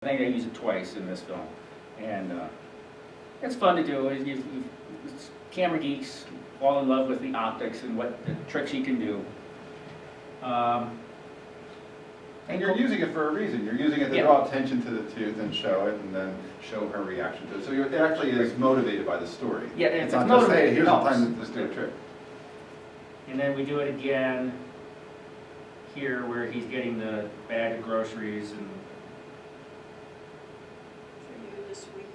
I think I use it twice in this film, and it's fun to do. Camera geeks fall in love with the optics and what the tricks you can do. And you're using it for a reason. You're using it to draw attention to the tooth and show it, and then show her reaction to it. So it actually is motivated by the story. Yeah, it's not just motivated. hey, here's the time to just do a trick. And then we do it again here, where he's getting the bag of groceries and. For you this week?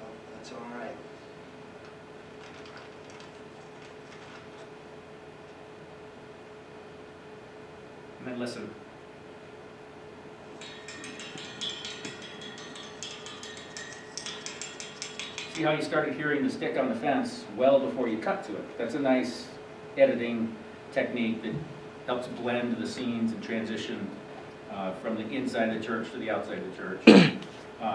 Well, that's all right. And then listen. See how you started hearing the stick on the fence well before you cut to it. That's a nice editing technique that helps blend the scenes and transition from the inside of the church to the outside of the church.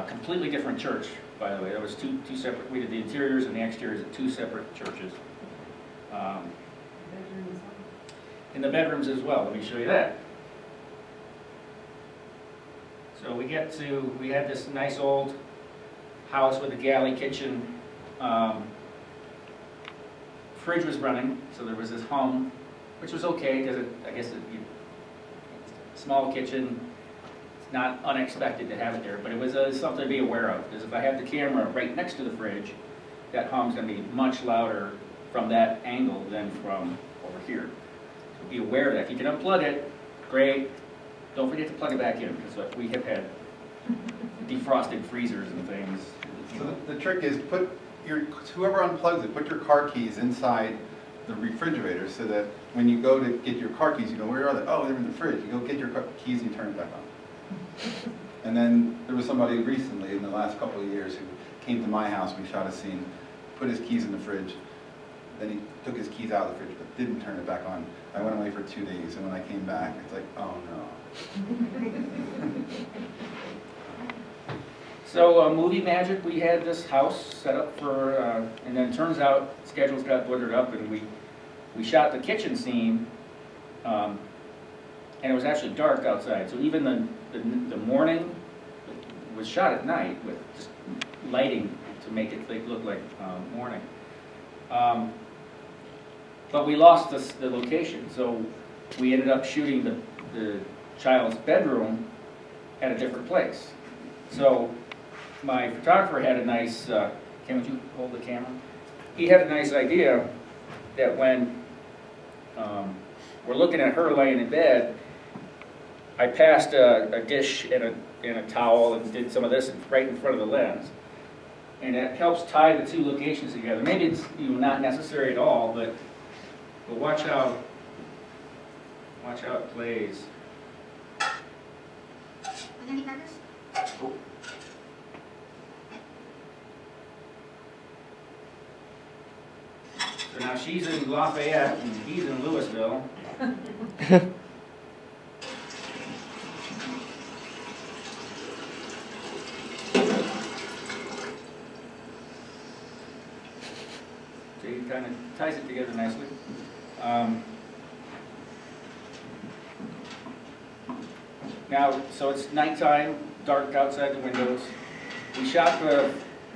Completely different church, by the way. That was two separate. We did the interiors and the exteriors at two separate churches. In the bedrooms as well. Let me show you that. So we had this nice old house with a galley kitchen. Fridge was running, so there was this hum, which was okay because I guess small kitchen. It's not unexpected to have it there, but it was something to be aware of, because if I have the camera right next to the fridge, that hum's going to be much louder from that angle than from over here. So be aware of that. If you can unplug it, great. Don't forget to plug it back in, because we have had defrosted freezers and things. So the trick is whoever unplugs it, put your car keys inside the refrigerator, so that when you go to get your car keys, you go, where are they? Oh, they're in the fridge. You go get your keys and you turn it back on. And then there was somebody recently in the last couple of years who came to my house. We shot a scene, put his keys in the fridge, then he took his keys out of the fridge but didn't turn it back on. I went away for 2 days, and when I came back, it's like, oh no. So movie magic, we had this house set up for, and then it turns out schedules got blurred up, and we shot the kitchen scene, and it was actually dark outside. So even the morning was shot at night with just lighting to make it look like morning. But we lost the location, so we ended up shooting the child's bedroom at a different place. So my photographer had a nice, would you hold the camera? He had a nice idea that when we're looking at her laying in bed, I passed a dish and a towel and did some of this right in front of the lens. And it helps tie the two locations together. Maybe it's not necessary at all, but watch how it plays. Oh. So now she's in Lafayette and he's in Louisville. So he kind of ties it together nicely. Now, so it's nighttime, dark outside the windows. We shot the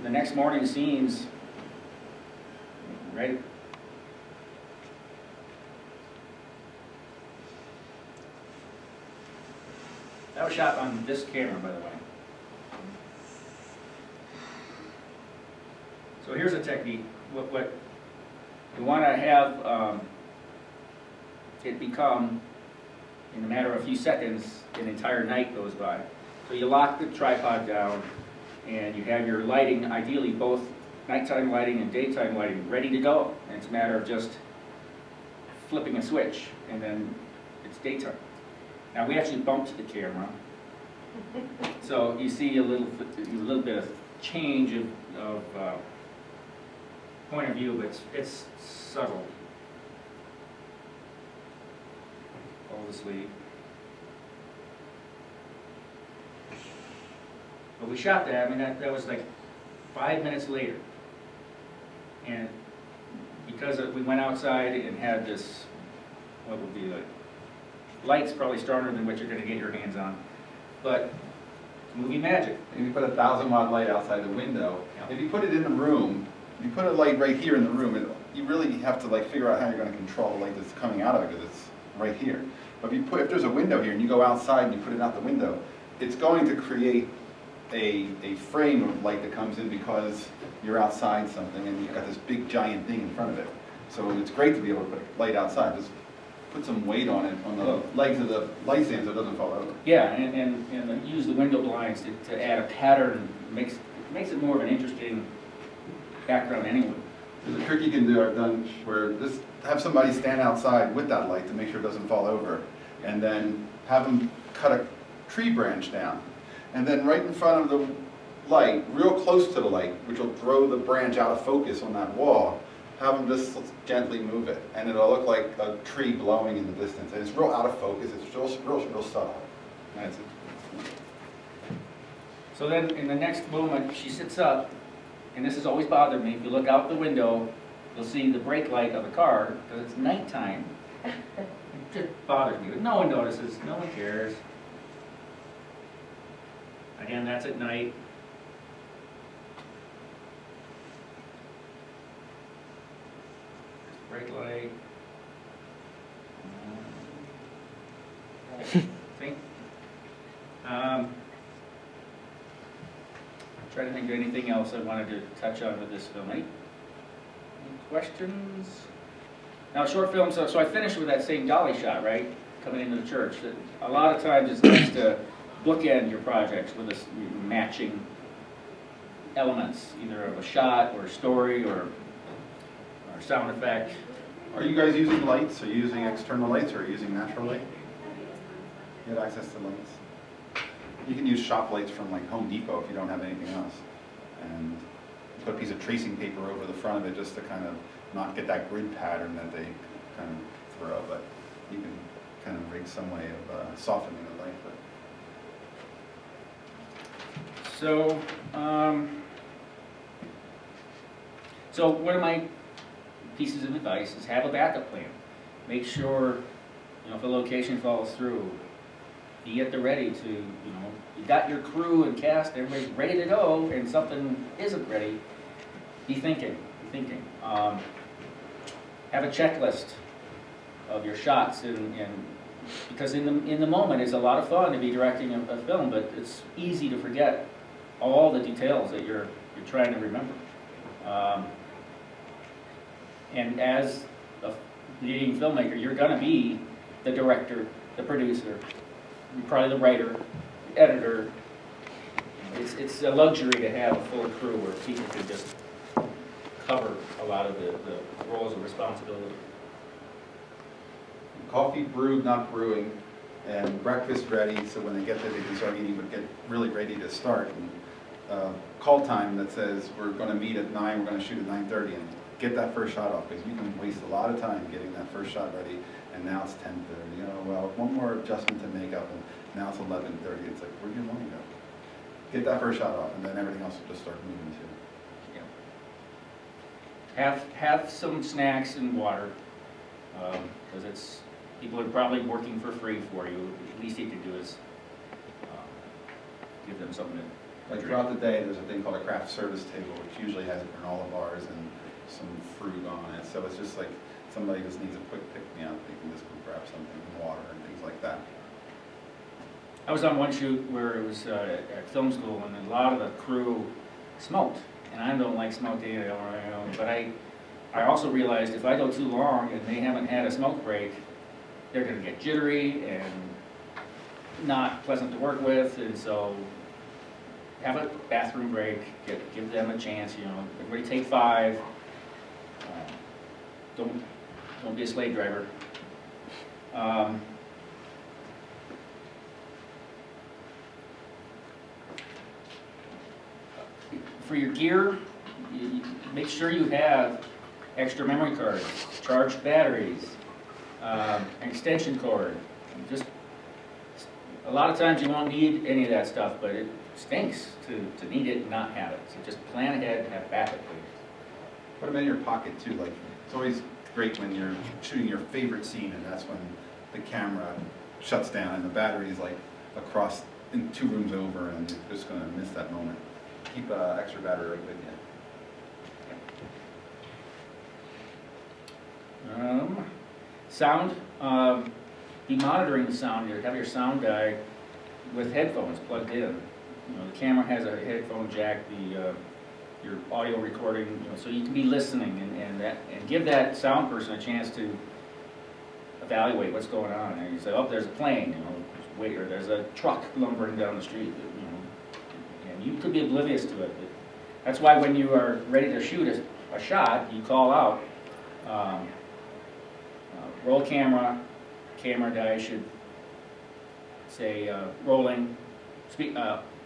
next morning scenes, right? That was shot on this camera, by the way. So here's a technique. What you want to have it become, in a matter of a few seconds, an entire night goes by. So you lock the tripod down, and you have your lighting, ideally both nighttime lighting and daytime lighting, ready to go. And it's a matter of just flipping a switch, and then it's daytime. Now we actually bumped the camera, so you see a little bit of change of point of view, but it's subtle. Fall asleep. But we shot that. I mean, that was like 5 minutes later, and because we went outside and had this, what would be like, light's probably stronger than what you're going to get your hands on, but movie magic. If you put a 1,000-watt light outside the window, if you put it in the room, if you put a light right here in the room, you really have to like figure out how you're going to control the light that's coming out of it because it's right here. But if there's a window here and you go outside and you put it out the window, it's going to create a frame of light that comes in because you're outside something and you've got this big giant thing in front of it. So it's great to be able to put light outside. Just put some weight on it, on the legs of the light stand so it doesn't fall over. Yeah, and use the window blinds to add a pattern, makes it more of an interesting background anyway. There's a trick you can do, I've done, where just have somebody stand outside with that light to make sure it doesn't fall over, and then have them cut a tree branch down. And then right in front of the light, real close to the light, which will throw the branch out of focus on that wall, have them just gently move it. And it'll look like a tree blowing in the distance. And it's real out of focus, it's real subtle. That's it. So then, in the next moment, she sits up, and this has always bothered me. If you look out the window, you'll see the brake light of the car, because it's nighttime. It just bothers me, but no one notices, no one cares. Again, that's at night. Brake light. Think. Try to think of anything else I wanted to touch on with this film. Any questions? Now, short films, so I finished with that same dolly shot, right? Coming into the church. A lot of times it's nice to bookend your projects with this matching elements, either of a shot or a story or sound effect. Are you guys using lights? Are you using external lights or are you using natural light? You have access to lights? You can use shop lights from like Home Depot if you don't have anything else. And put a piece of tracing paper over the front of it just to kind of not get that grid pattern that they kind of throw. But you can kind of rig some way of softening the light. But So one of my pieces of advice is have a backup plan. Make sure, if a location falls through, you get the ready to, you got your crew and cast, everybody's ready to go, and something isn't ready, be thinking. Have a checklist of your shots, and because in the moment it's a lot of fun to be directing a film, but it's easy to forget all the details that you're trying to remember. And as a leading filmmaker, you're going to be the director, the producer, probably the writer, the editor. It's a luxury to have a full crew where people can just cover a lot of the roles of responsibility. coffee brewed, not brewing, and breakfast ready, so when they get there, they can start eating, but get really ready to start. And call time that says we're going to meet at 9, we're going to shoot at 9:30, and get that first shot off, because you can waste a lot of time getting that first shot ready, and now it's 10:30. Well, one more adjustment to make up, and now it's 11:30. It's like, where'd your money go? Get that first shot off, and then everything else will just start moving too. Have some snacks and water, because people are probably working for free for you. The least you can do is give them something to Like drink. throughout the day, there's a thing called a craft service table, which usually has granola bars and some fruit on it. So it's just like somebody just needs a quick pick-me-up, they can just go grab something, water and things like that. I was on one shoot where it was at film school, and a lot of the crew smoked. And I don't like smoking, but I also realized if I go too long and they haven't had a smoke break, they're going to get jittery and not pleasant to work with. And so have a bathroom break, give them a chance. Everybody take 5. Don't be a slave driver. For your gear, make sure you have extra memory cards, charged batteries, an extension cord. Just a lot of times you won't need any of that stuff, but it stinks to need it and not have it. So just plan ahead and have backup, please. Put them in your pocket too. Like, it's always great when you're shooting your favorite scene, and that's when the camera shuts down and the battery's like across in 2 rooms over, and you're just gonna miss that moment. Keep extra battery with you. Sound, be monitoring the sound. Have your sound guy with headphones plugged in. You know, the camera has a headphone jack, your audio recording, you know, so you can be listening and give that sound person a chance to evaluate what's going on. And you say, oh, there's a plane, you know, wait, or there's a truck lumbering down the street, you know, and you could be oblivious to it. But that's why when you are ready to shoot a shot, you call out, roll camera guy should say rolling,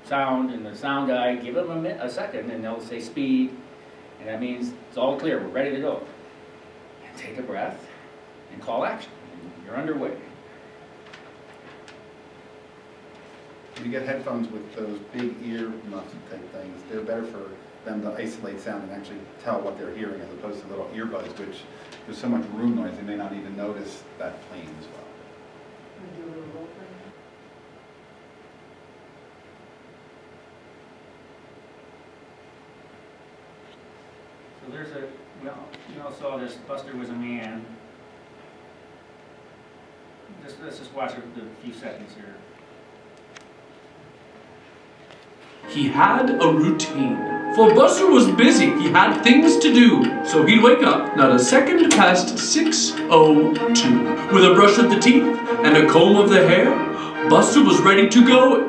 sound, and the sound guy, give them a second, and they'll say speed, and that means it's all clear, we're ready to go. And take a breath and call action. You're underway. When you get headphones with those big ear muff type things, they're better for them to isolate sound and actually tell what they're hearing, as opposed to little earbuds, which there's so much room noise, they may not even notice that plane as well. So there's you all saw this, Buster was a man. Let's just watch a few seconds here. He had a routine. For Buster was busy, he had things to do. So he'd wake up not a second past 6:02. With a brush of the teeth and a comb of the hair, Buster was ready to go